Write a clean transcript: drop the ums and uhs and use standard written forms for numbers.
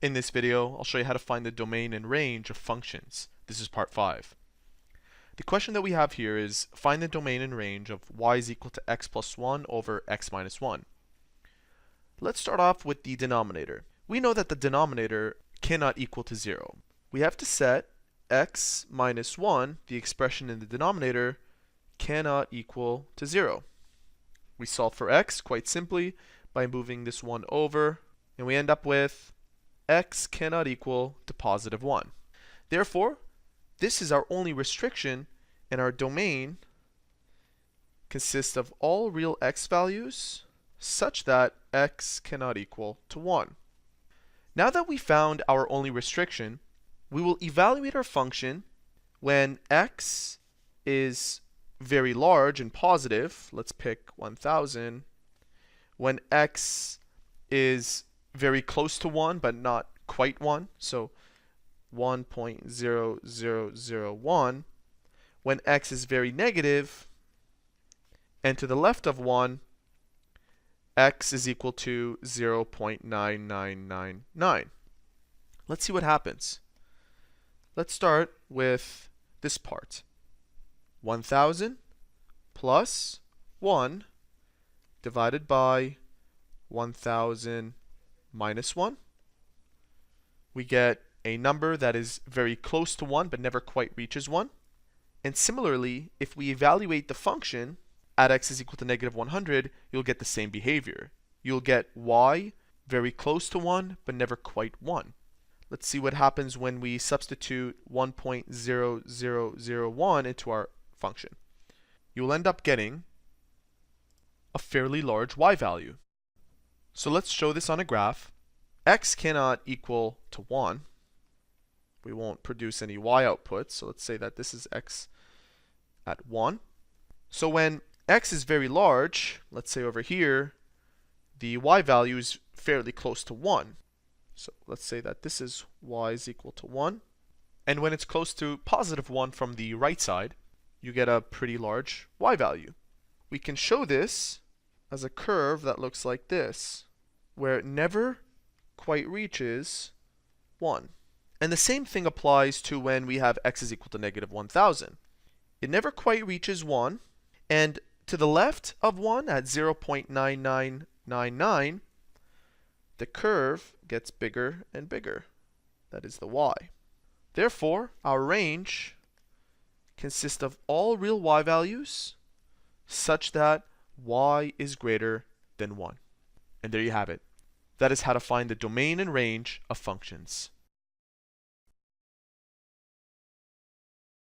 In this video, I'll show you how to find the domain and range of functions. This is part 5. The question that we have here is find the domain and range of y is equal to x plus 1 over x minus 1. Let's start off with the denominator. We know that the denominator cannot equal to 0. We have to set x minus 1, the expression in the denominator, cannot equal to 0. We solve for x quite simply by moving this 1 over, and we end up with x cannot equal to positive 1. Therefore, this is our only restriction, and our domain consists of all real x values such that x cannot equal to 1. Now that we found our only restriction, we will evaluate our function when x is very large and positive. Let's pick 1000. When x is very close to 1 but not quite 1, so 1.0001. When x is very negative and to the left of 1, x is equal to 0.9999. Let's see what happens. Let's start with this part. 1000 plus 1 divided by 1000 minus 1. We get a number that is very close to 1 but never quite reaches 1. And similarly, if we evaluate the function at x is equal to negative 100, you'll get the same behavior. You'll get y very close to 1 but never quite 1. Let's see what happens when we substitute 1.0001 into our function. You'll end up getting a fairly large y value. So let's show this on a graph. X cannot equal to 1. We won't produce any y output, so let's say that this is x at 1. So when x is very large, let's say over here, the y value is fairly close to 1. So let's say that this is y is equal to 1. And when it's close to positive 1 from the right side, you get a pretty large y value. We can show this as a curve that looks like this, where it never quite reaches 1. And the same thing applies to when we have x is equal to negative 1000. It never quite reaches 1, and to the left of 1 at 0.9999, the curve gets bigger and bigger. That is the y. Therefore, our range consists of all real y values such that y is greater than 1. And there you have it. That is how to find the domain and range of functions.